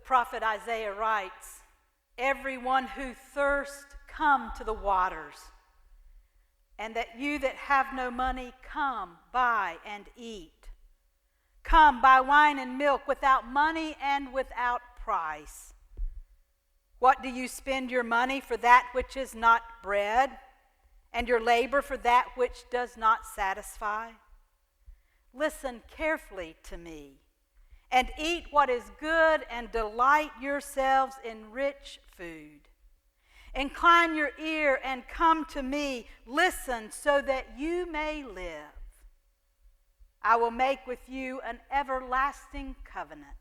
prophet Isaiah writes, "Everyone who thirsts, come to the waters, and that you that have no money, come, buy and eat. Come, buy wine and milk without money and without price. What do you spend your money for that which is not bread, and your labor for that which does not satisfy? Listen carefully to me, and eat what is good, and delight yourselves in rich food. Incline your ear and come to me. Listen so that you may live. I will make with you an everlasting covenant,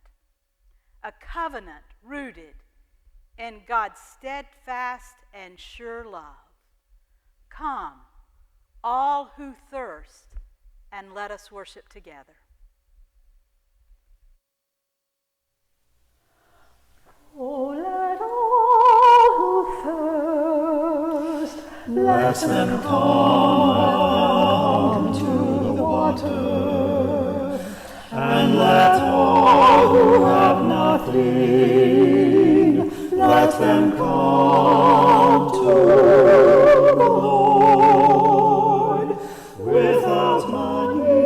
a covenant rooted in God's steadfast and sure love. Come, all who thirst, and let us worship together." Oh, let all who thirst, let them come to the water, and let all who have nothing, let them come to the Lord without money,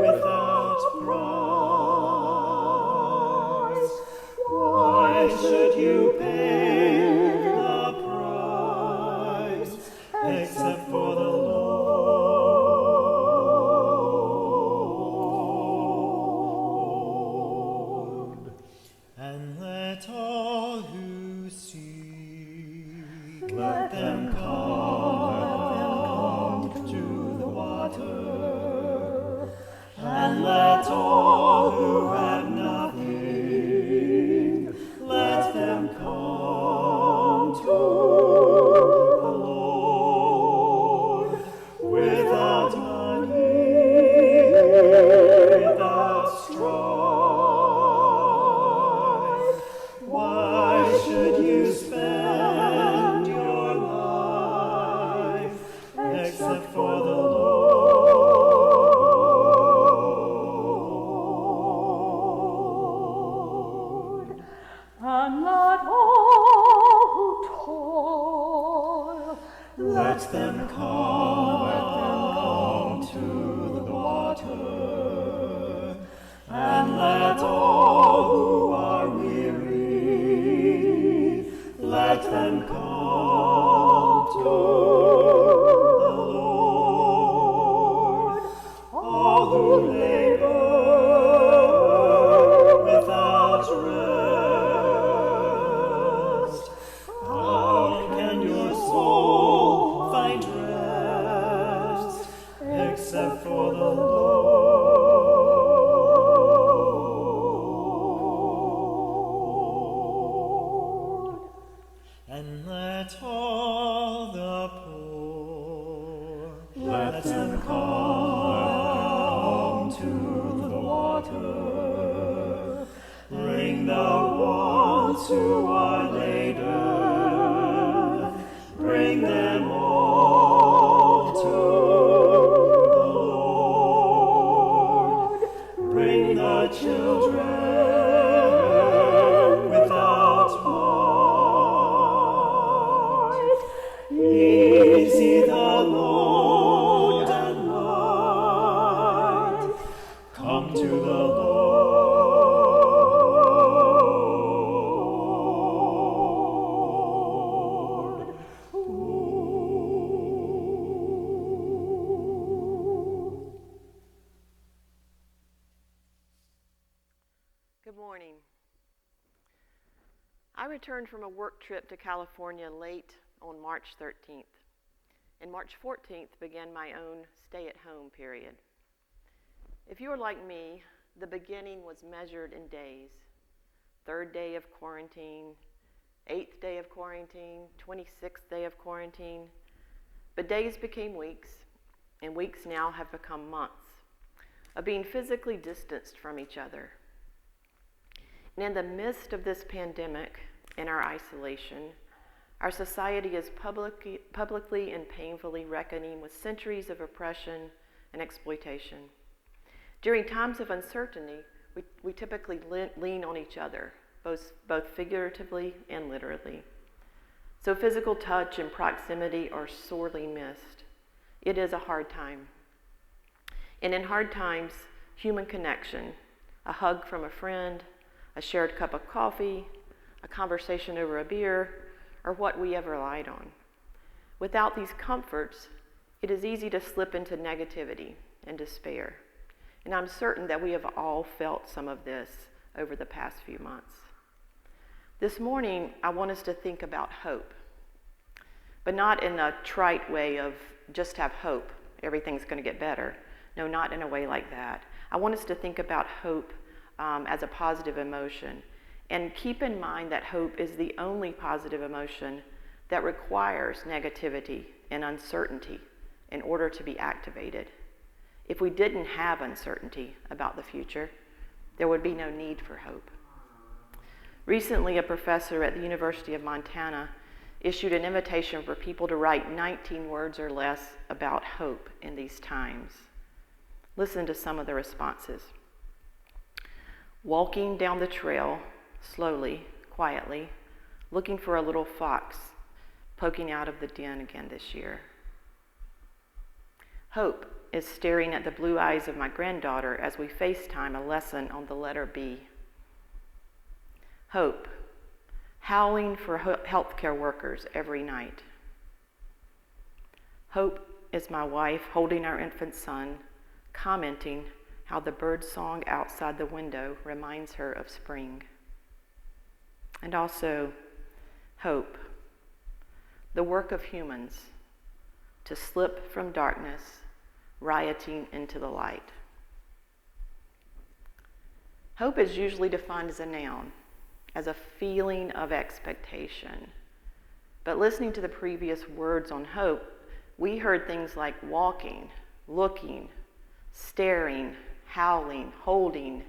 without price. Why should you pay the price except for the Lord? And let all who seek, let them come to the water, and let all who have nothing, let them come to the Lord without money, without strife. Why should you spend your life except for the Lord? And let all who toil, let them come to the water, and let all who are weary, let them come to the Lord. All who labor without rest, how can your soul find rest except for the Lord? And let all the poor, let them come to the water. Bring the ones who are laden, bring them all to the Lord. Bring the children without might. Easy the load and light. Come to the Lord. Good morning. I returned from a work trip to California late on March 13th, and March 14th began my own stay-at-home period. If you are like me, the beginning was measured in days. 3rd day of quarantine, 8th day of quarantine, 26th day of quarantine. But days became weeks, and weeks now have become months of being physically distanced from each other. And in the midst of this pandemic and our isolation, our society is publicly and painfully reckoning with centuries of oppression and exploitation. During times of uncertainty, we typically lean on each other, both figuratively and literally. So physical touch and proximity are sorely missed. It is a hard time. And in hard times, human connection, a hug from a friend, a shared cup of coffee, a conversation over a beer, are what we have relied on. Without these comforts, it is easy to slip into negativity and despair. And I'm certain that we have all felt some of this over the past few months. This morning, I want us to think about hope, but not in a trite way of just have hope, everything's going to get better. No, not in a way like that. I want us to think about hope as a positive emotion, and keep in mind that hope is the only positive emotion that requires negativity and uncertainty in order to be activated. If we didn't have uncertainty about the future, there would be no need for hope. Recently, a professor at the University of Montana issued an invitation for people to write 19 words or less about hope in these times. Listen to some of the responses. Walking down the trail, slowly, quietly, looking for a little fox poking out of the den again this year. Hope is staring at the blue eyes of my granddaughter as we FaceTime a lesson on the letter B. Hope, howling for healthcare workers every night. Hope is my wife holding our infant son, commenting how the bird song outside the window reminds her of spring. And also, hope, the work of humans to slip from darkness, rioting into the light. Hope is usually defined as a noun, as a feeling of expectation. But listening to the previous words on hope, we heard things like walking, looking, staring, howling, holding,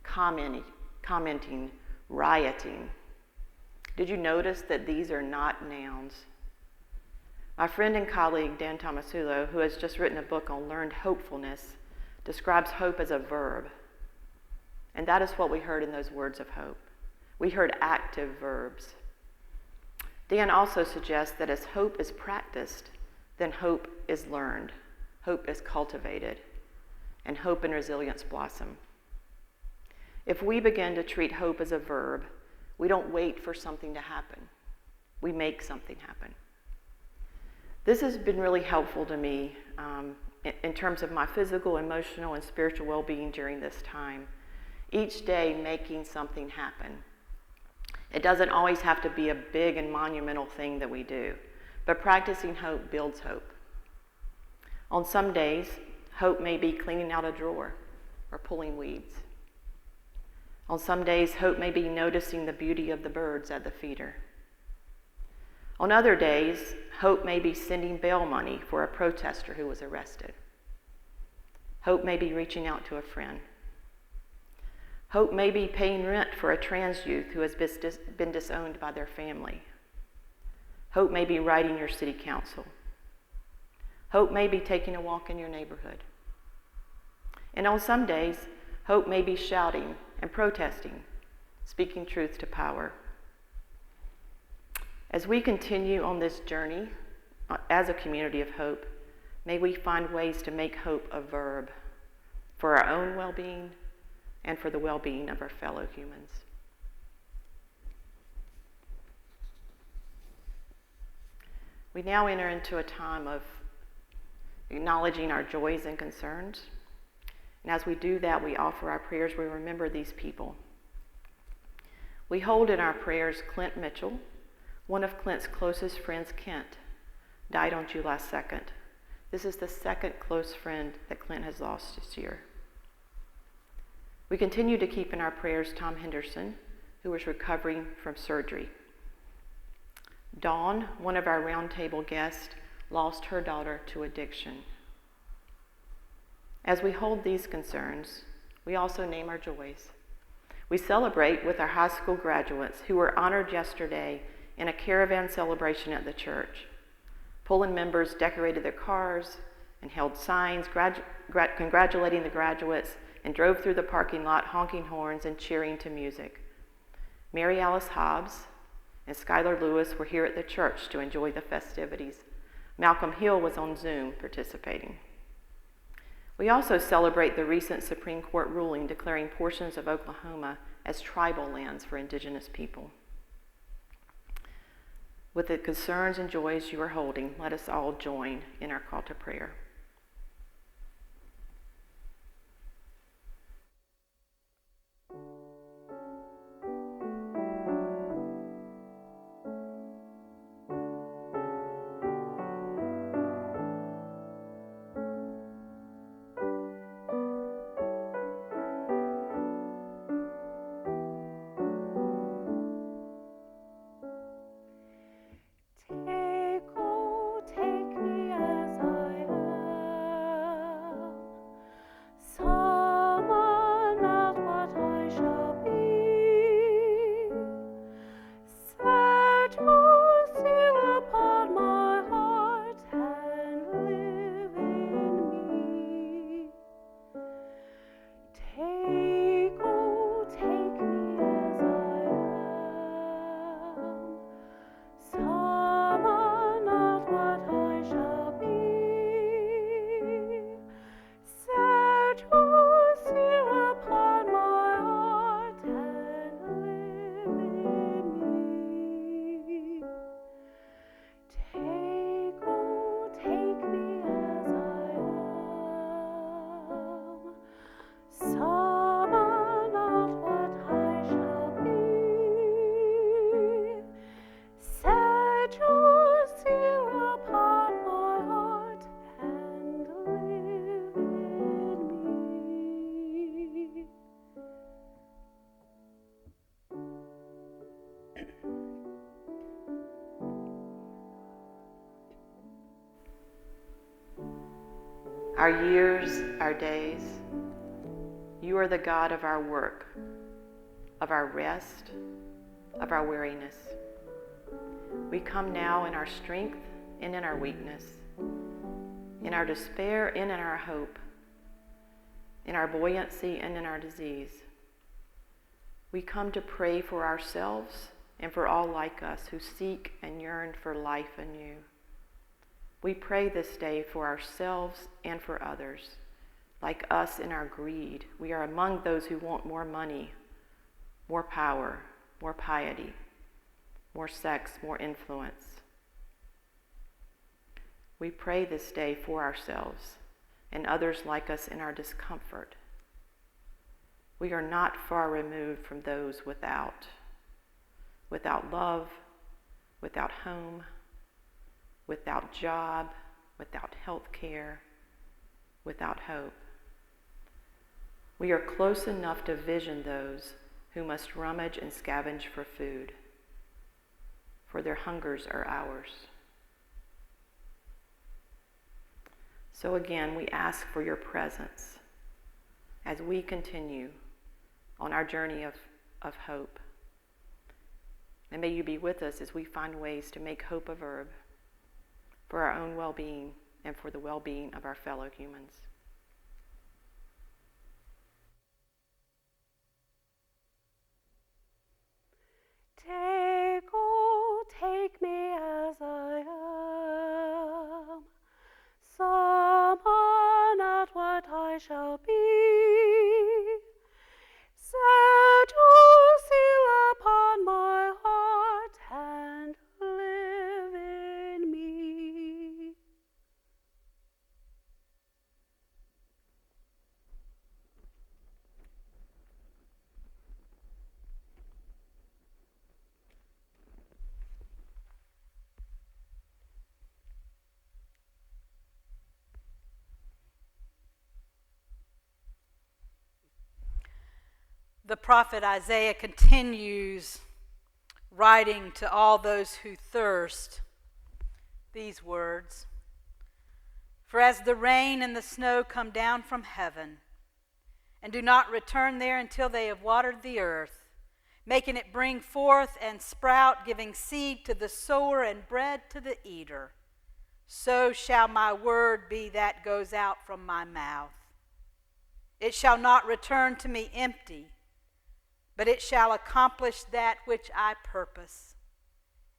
commenting, rioting. Did you notice that these are not nouns? My friend and colleague, Dan Tomasulo, who has just written a book on learned hopefulness, describes hope as a verb. And that is what we heard in those words of hope. We heard active verbs. Dan also suggests that as hope is practiced, then hope is learned, hope is cultivated, and hope and resilience blossom. If we begin to treat hope as a verb, we don't wait for something to happen. We make something happen. This has been really helpful to me in terms of my physical, emotional, and spiritual well-being during this time. Each day making something happen. It doesn't always have to be a big and monumental thing that we do, but practicing hope builds hope. On some days, hope may be cleaning out a drawer or pulling weeds. On some days, hope may be noticing the beauty of the birds at the feeder. On other days, hope may be sending bail money for a protester who was arrested. Hope may be reaching out to a friend. Hope may be paying rent for a trans youth who has been disowned by their family. Hope may be writing your city council. Hope may be taking a walk in your neighborhood. And on some days, hope may be shouting and protesting, speaking truth to power. As we continue on this journey as a community of hope, may we find ways to make hope a verb for our own well-being and for the well-being of our fellow humans. We now enter into a time of acknowledging our joys and concerns. And as we do that, we offer our prayers. We remember these people. We hold in our prayers Clint Mitchell. One of Clint's closest friends, Kent, died on July 2nd. This is the second close friend that Clint has lost this year. We continue to keep in our prayers Tom Henderson, who is recovering from surgery. Dawn, one of our roundtable guests, lost her daughter to addiction. As we hold these concerns, we also name our joys. We celebrate with our high school graduates who were honored yesterday in a caravan celebration at the church. Pullen members decorated their cars and held signs congratulating the graduates and drove through the parking lot honking horns and cheering to music. Mary Alice Hobbs and Skylar Lewis were here at the church to enjoy the festivities. Malcolm Hill was on Zoom participating. We also celebrate the recent Supreme Court ruling declaring portions of Oklahoma as tribal lands for indigenous people. With the concerns and joys you are holding, let us all join in our call to prayer. Our years, our days, you are the God of our work, of our rest, of our weariness. We come now in our strength and in our weakness, in our despair and in our hope, in our buoyancy and in our disease. We come to pray for ourselves and for all like us who seek and yearn for life anew. We pray this day for ourselves and for others. Like us in our greed, we are among those who want more money, more power, more piety, more sex, more influence. We pray this day for ourselves and others like us in our discomfort. We are not far removed from those without love, without home, without job, without health care, without hope. We are close enough to vision those who must rummage and scavenge for food, for their hungers are ours. So again, we ask for your presence as we continue on our journey of hope. And may you be with us as we find ways to make hope a verb for our own well-being and for the well-being of our fellow humans. Take, oh, take me as I am. Some are not what I shall be. Set your seal upon my heart and live in me. The prophet Isaiah continues writing to all those who thirst these words. For as the rain and the snow come down from heaven, and do not return there until they have watered the earth, making it bring forth and sprout, giving seed to the sower and bread to the eater, so shall my word be that goes out from my mouth. It shall not return to me empty, but it shall accomplish that which I purpose,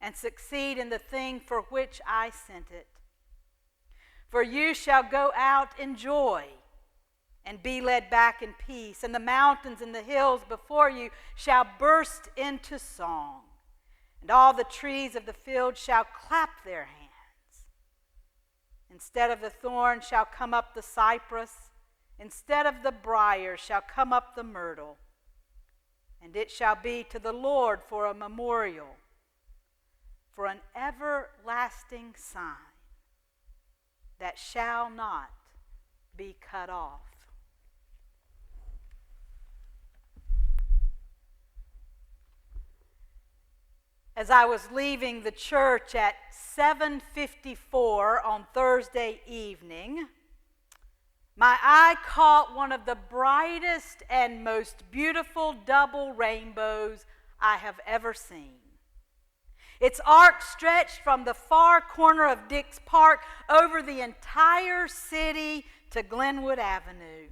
and succeed in the thing for which I sent it. For you shall go out in joy, and be led back in peace, and the mountains and the hills before you shall burst into song, and all the trees of the field shall clap their hands. Instead of the thorn shall come up the cypress, instead of the briar shall come up the myrtle, and it shall be to the Lord for a memorial, for an everlasting sign that shall not be cut off. As I was leaving the church at 7:54 on Thursday evening, my eye caught one of the brightest and most beautiful double rainbows I have ever seen. Its arc stretched from the far corner of Dix Park over the entire city to Glenwood Avenue.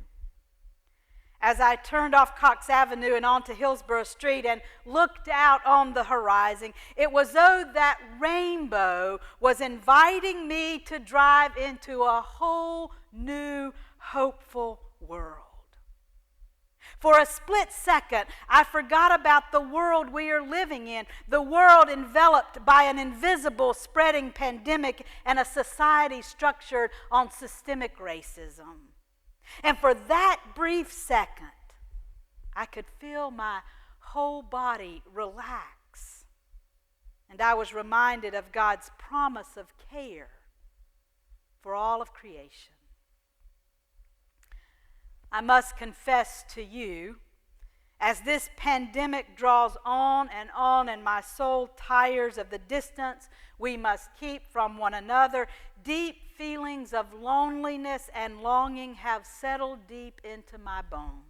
As I turned off Cox Avenue and onto Hillsborough Street and looked out on the horizon, it was as though that rainbow was inviting me to drive into a whole new, hopeful world. For a split second, I forgot about the world we are living in, the world enveloped by an invisible spreading pandemic and a society structured on systemic racism. And for that brief second, I could feel my whole body relax. And I was reminded of God's promise of care for all of creation. I must confess to you, as this pandemic draws on and my soul tires of the distance we must keep from one another, deep feelings of loneliness and longing have settled deep into my bones.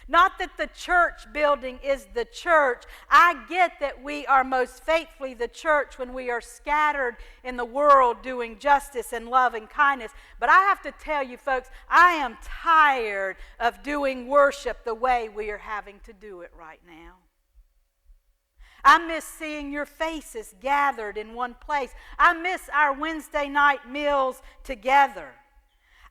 Not that the church building is the church. I get that we are most faithfully the church when we are scattered in the world doing justice and love and kindness. But I have to tell you, folks, I am tired of doing worship the way we are having to do it right now. I miss seeing your faces gathered in one place. I miss our Wednesday night meals together.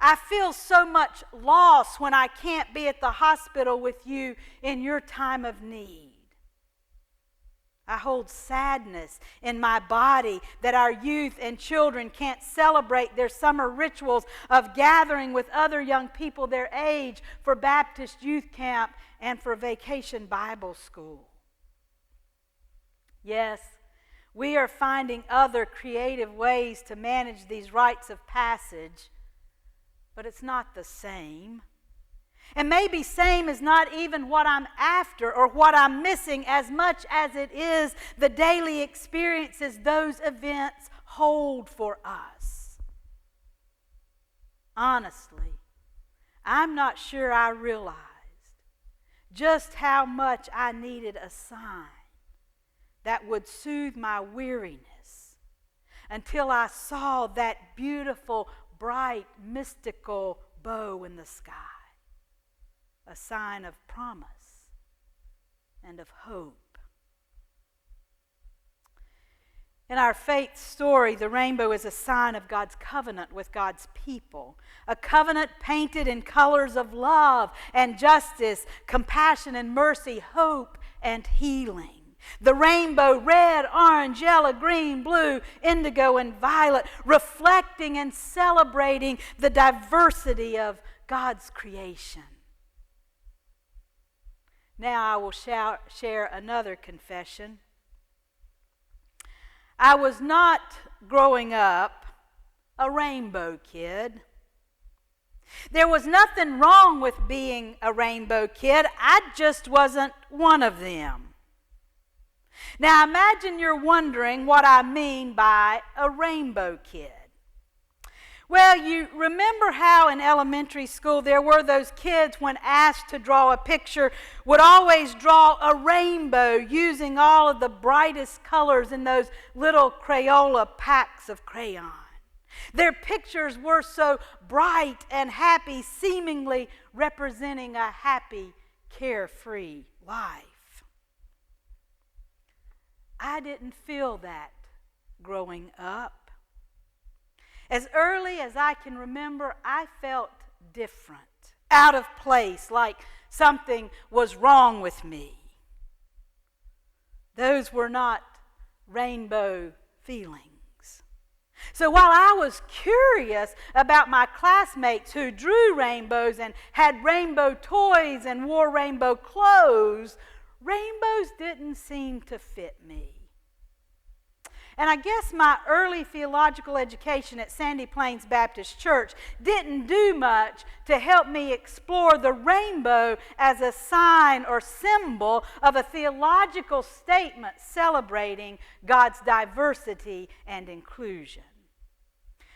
I feel so much loss when I can't be at the hospital with you in your time of need. I hold sadness in my body that our youth and children can't celebrate their summer rituals of gathering with other young people their age for Baptist youth camp and for vacation Bible school. Yes, we are finding other creative ways to manage these rites of passage, but it's not the same. And maybe same is not even what I'm after or what I'm missing as much as it is the daily experiences those events hold for us. Honestly, I'm not sure I realized just how much I needed a sign that would soothe my weariness until I saw that beautiful, bright, mystical bow in the sky, a sign of promise and of hope. In our faith story, the rainbow is a sign of God's covenant with God's people, a covenant painted in colors of love and justice, compassion and mercy, hope and healing. The rainbow, red, orange, yellow, green, blue, indigo, and violet, reflecting and celebrating the diversity of God's creation. Now I will share another confession. I was not, growing up, a rainbow kid. There was nothing wrong with being a rainbow kid. I just wasn't one of them. Now imagine you're wondering what I mean by a rainbow kid. Well, you remember how in elementary school there were those kids, when asked to draw a picture, would always draw a rainbow using all of the brightest colors in those little Crayola packs of crayon. Their pictures were so bright and happy, seemingly representing a happy, carefree life. I didn't feel that growing up. As early as I can remember, I felt different, out of place, like something was wrong with me. Those were not rainbow feelings. So while I was curious about my classmates who drew rainbows and had rainbow toys and wore rainbow clothes, rainbows didn't seem to fit me. And I guess my early theological education at Sandy Plains Baptist Church didn't do much to help me explore the rainbow as a sign or symbol of a theological statement celebrating God's diversity and inclusion.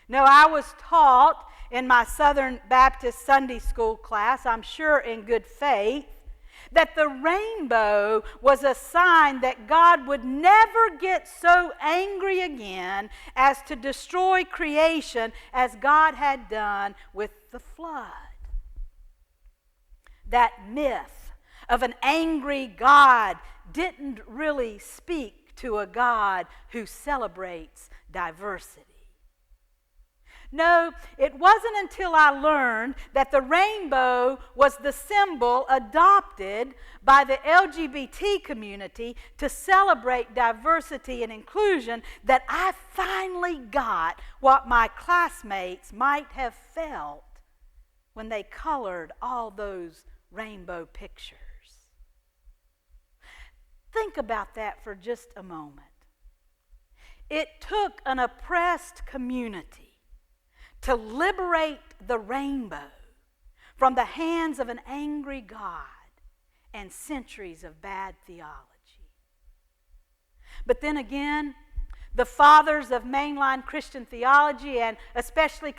No, I was taught in my Southern Baptist Sunday school class, I'm sure in good faith, that the rainbow was a sign that God would never get so angry again as to destroy creation as God had done with the flood. That myth of an angry God didn't really speak to a God who celebrates diversity. No, it wasn't until I learned that the rainbow was the symbol adopted by the LGBT community to celebrate diversity and inclusion that I finally got what my classmates might have felt when they colored all those rainbow pictures. Think about that for just a moment. It took an oppressed community to liberate the rainbow from the hands of an angry God and centuries of bad theology. But then again, the fathers of mainline Christian theology and especially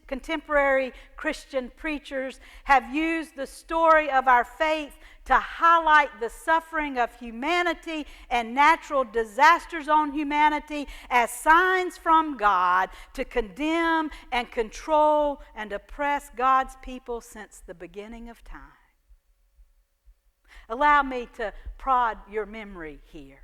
contemporary Christian preachers have used the story of our faith to highlight the suffering of humanity and natural disasters on humanity as signs from God to condemn and control and oppress God's people since the beginning of time. Allow me to prod your memory here.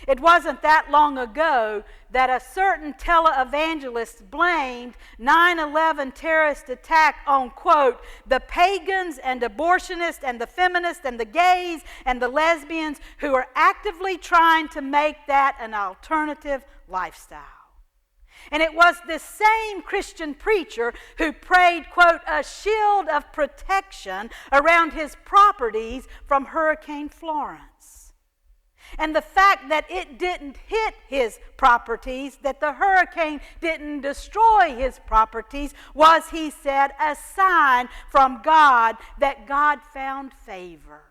It wasn't that long ago that a certain televangelist blamed 9/11 terrorist attack on, quote, the pagans and abortionists and the feminists and the gays and the lesbians who are actively trying to make that an alternative lifestyle. And it was this same Christian preacher who prayed, quote, a shield of protection around his properties from Hurricane Florence. And the fact that it didn't hit his properties, that the hurricane didn't destroy his properties, was, he said, a sign from God that God found favor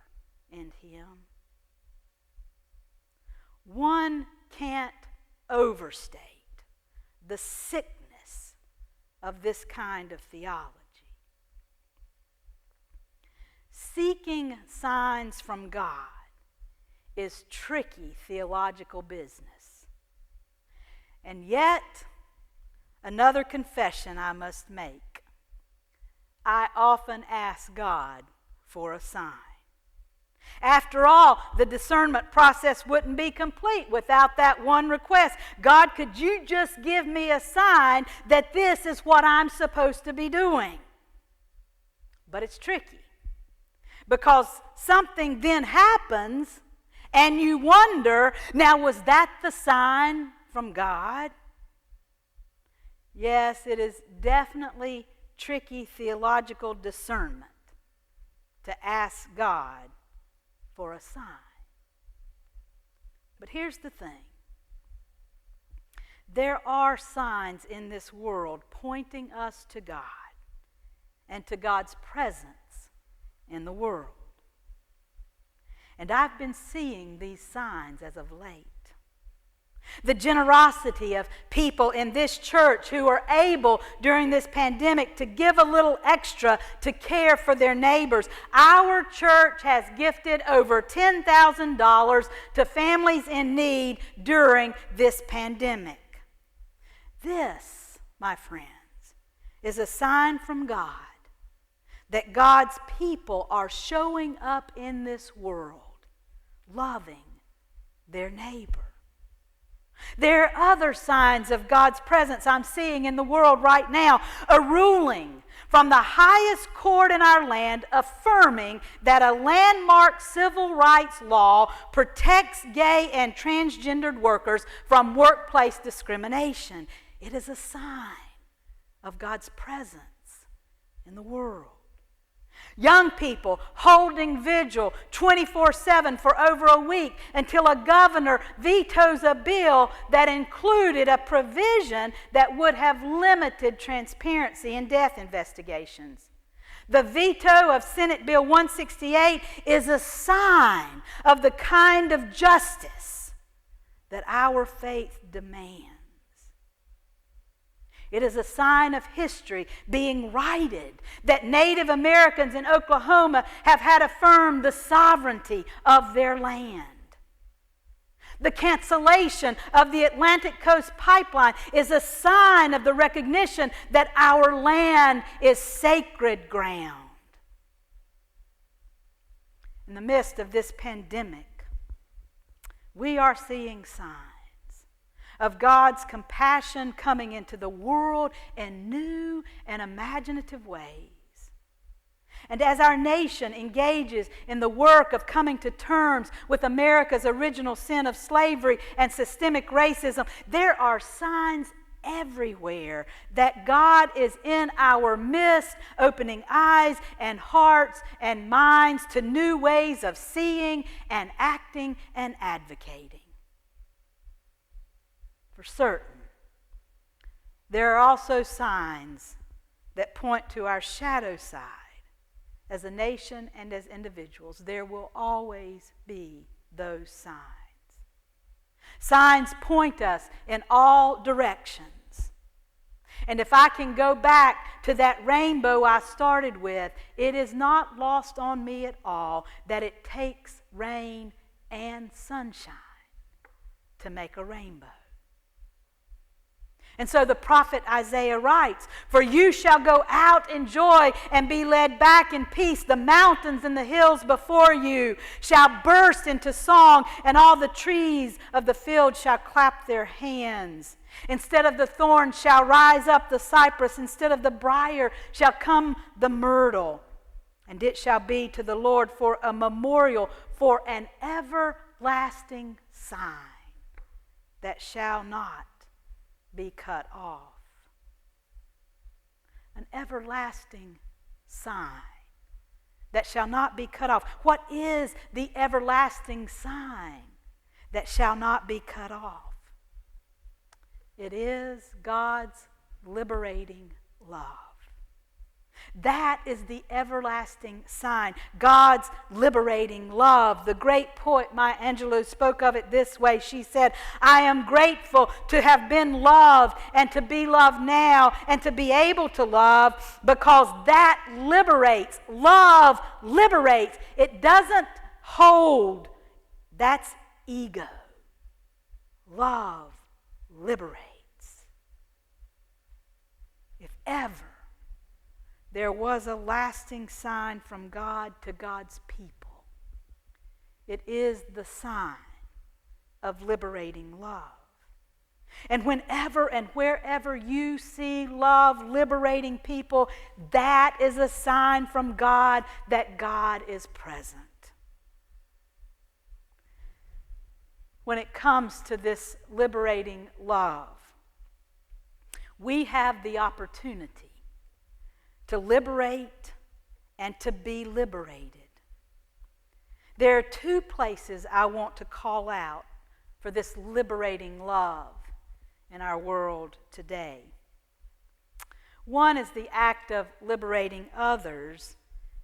in him. One can't overstate the sickness of this kind of theology. Seeking signs from God is tricky theological business. And yet, another confession I must make. I often ask God for a sign. After all, the discernment process wouldn't be complete without that one request. God, could you just give me a sign that this is what I'm supposed to be doing? But it's tricky, because something then happens and you wonder, now was that the sign from God? Yes, it is definitely tricky theological discernment to ask God for a sign. But here's the thing. There are signs in this world pointing us to God and to God's presence in the world. And I've been seeing these signs as of late. The generosity of people in this church who are able during this pandemic to give a little extra to care for their neighbors. Our church has gifted over $10,000 to families in need during this pandemic. This, my friends, is a sign from God that God's people are showing up in this world, loving their neighbor. There are other signs of God's presence I'm seeing in the world right now. A ruling from the highest court in our land affirming that a landmark civil rights law protects gay and transgendered workers from workplace discrimination. It is a sign of God's presence in the world. Young people holding vigil 24/7 for over a week until a governor vetoes a bill that included a provision that would have limited transparency in death investigations. The veto of Senate Bill 168 is a sign of the kind of justice that our faith demands. It is a sign of history being righted, that Native Americans in Oklahoma have had affirmed the sovereignty of their land. The cancellation of the Atlantic Coast Pipeline is a sign of the recognition that our land is sacred ground. In the midst of this pandemic, we are seeing signs of God's compassion coming into the world in new and imaginative ways. And as our nation engages in the work of coming to terms with America's original sin of slavery and systemic racism, there are signs everywhere that God is in our midst, opening eyes and hearts and minds to new ways of seeing and acting and advocating. For certain, there are also signs that point to our shadow side. As a nation and as individuals, there will always be those signs. Signs point us in all directions. And if I can go back to that rainbow I started with, it is not lost on me at all that it takes rain and sunshine to make a rainbow. And so the prophet Isaiah writes, "For you shall go out in joy and be led back in peace. The mountains and the hills before you shall burst into song, and all the trees of the field shall clap their hands. Instead of the thorn shall rise up the cypress, instead of the briar shall come the myrtle. And it shall be to the Lord for a memorial, for an everlasting sign that shall not be cut off." An everlasting sign that shall not be cut off. What is the everlasting sign that shall not be cut off? It is God's liberating love. That is the everlasting sign, God's liberating love. The great poet Maya Angelou spoke of it this way. She said, "I am grateful to have been loved and to be loved now and to be able to love, because that liberates. Love liberates. It doesn't hold. That's ego. Love liberates." If ever there was a lasting sign from God to God's people, it is the sign of liberating love. And whenever and wherever you see love liberating people, that is a sign from God that God is present. When it comes to this liberating love, we have the opportunity to liberate and to be liberated. There are two places I want to call out for this liberating love in our world today. One is the act of liberating others,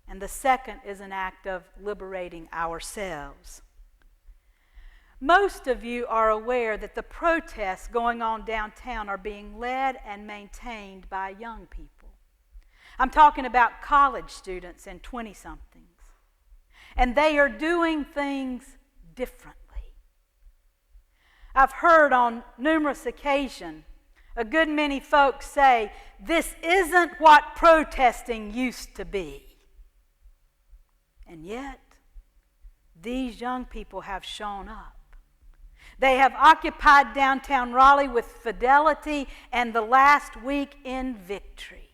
and the second is an act of liberating ourselves. Most of you are aware that the protests going on downtown are being led and maintained by young people. I'm talking about college students and 20-somethings. And they are doing things differently. I've heard on numerous occasions a good many folks say, this isn't what protesting used to be. And yet, these young people have shown up. They have occupied downtown Raleigh with fidelity and the last week in victory.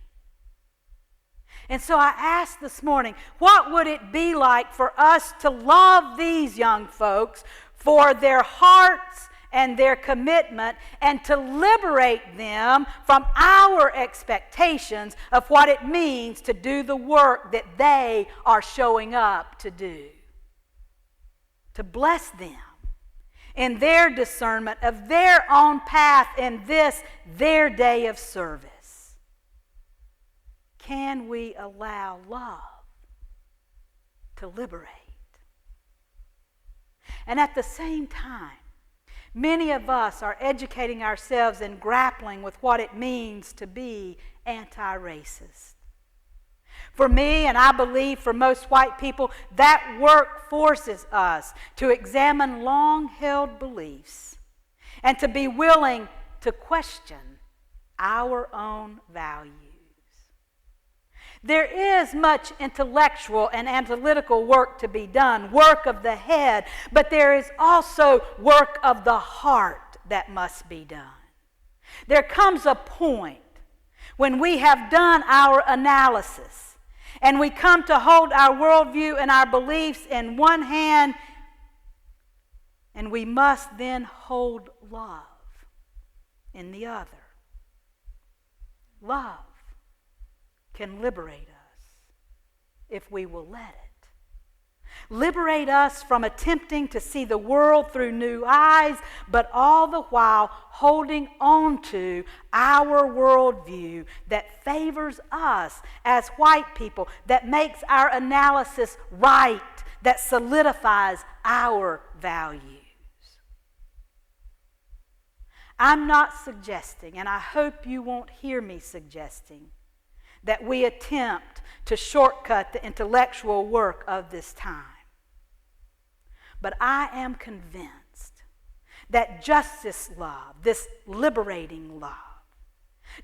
And so I asked this morning, what would it be like for us to love these young folks for their hearts and their commitment, and to liberate them from our expectations of what it means to do the work that they are showing up to do? To bless them in their discernment of their own path in this, their day of service. Can we allow love to liberate? And at the same time, many of us are educating ourselves and grappling with what it means to be anti-racist. For me, and I believe for most white people, that work forces us to examine long-held beliefs and to be willing to question our own values. There is much intellectual and analytical work to be done, work of the head, but there is also work of the heart that must be done. There comes a point when we have done our analysis and we come to hold our worldview and our beliefs in one hand, and we must then hold love in the other. Love can liberate us if we will let it. Liberate us from attempting to see the world through new eyes, but all the while holding on to our worldview that favors us as white people, that makes our analysis right, that solidifies our values. I'm not suggesting, and I hope you won't hear me suggesting, that we attempt to shortcut the intellectual work of this time. But I am convinced that justice love, this liberating love,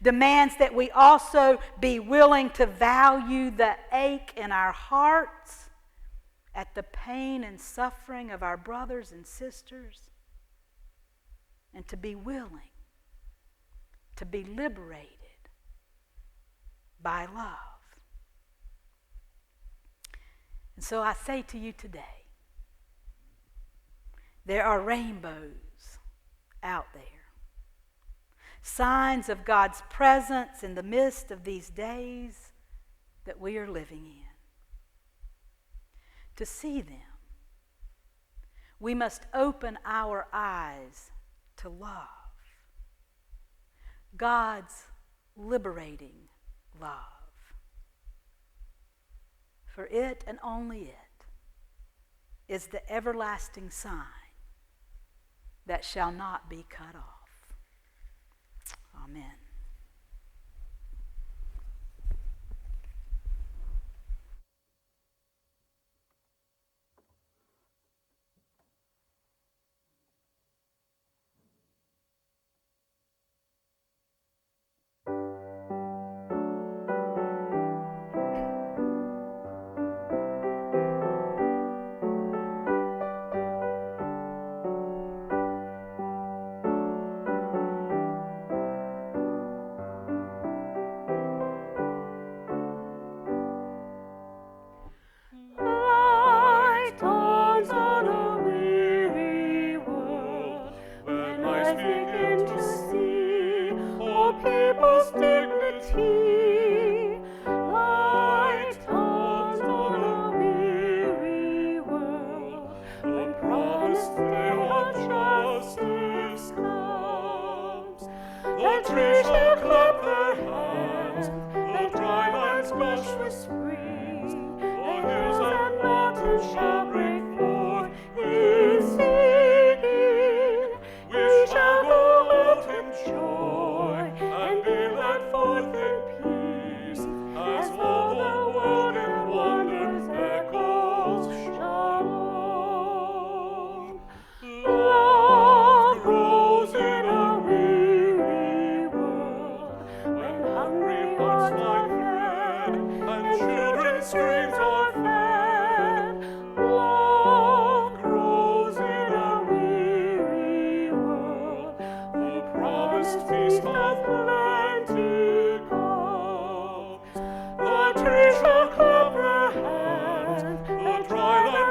demands that we also be willing to value the ache in our hearts at the pain and suffering of our brothers and sisters, and to be willing to be liberated by love. And so I say to you today, there are rainbows out there, signs of God's presence in the midst of these days that we are living in. To see them, we must open our eyes to love, God's liberating love. For it and only it is the everlasting sign that shall not be cut off. Amen.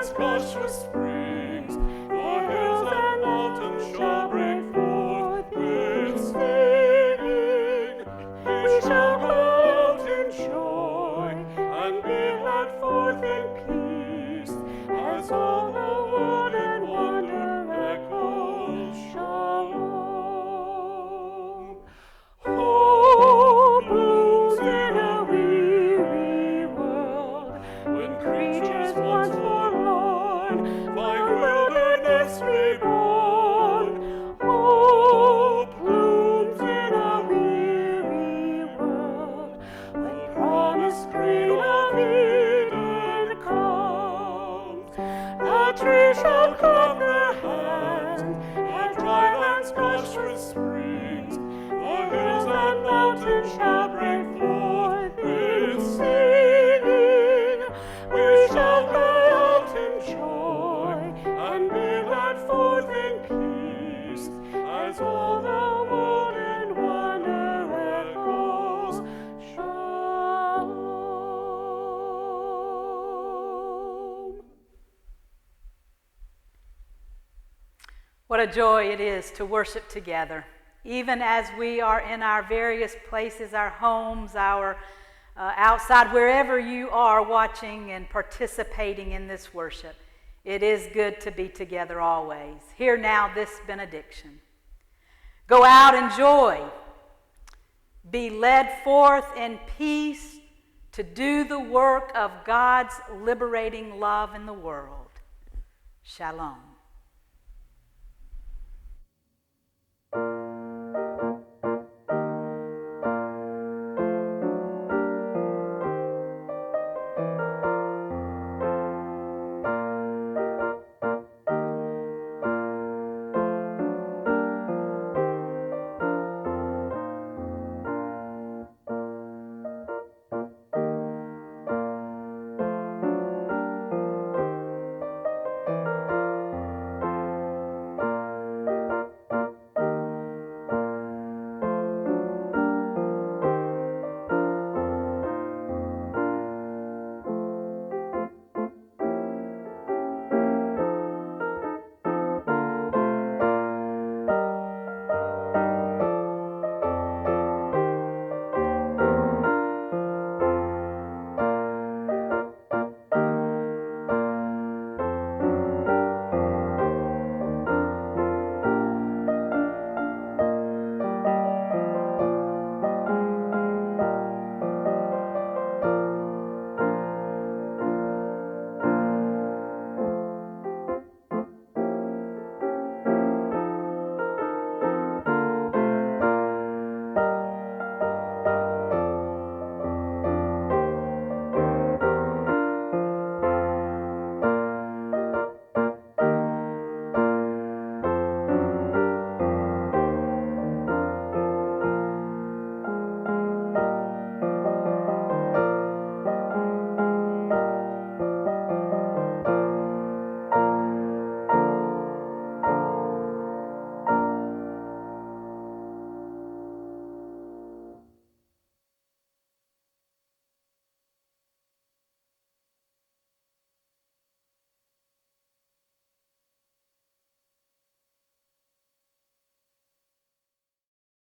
lands gush with springs, the hills and mountains shall break forth with singing. We shall go out in joy and be led forth in peace, as all the world in wonder echoes shalom. Hope blooms in a weary world, when creatures once forlorn find wilderness reborn. Hope blooms in a weary world, when promised green of Eden comes. The trees shall clap their hands, and dry lands gush with springs. The hills and mountains shall break forth with singing. We shall go out in joy and be led forth in peace, as all the world in wonder echoes shalom. What a joy it is to worship together, even as we are in our various places, our homes, our outside, wherever you are watching and participating in this worship. It is good to be together always. Hear now this benediction. Go out in joy. Be led forth in peace to do the work of God's liberating love in the world. Shalom.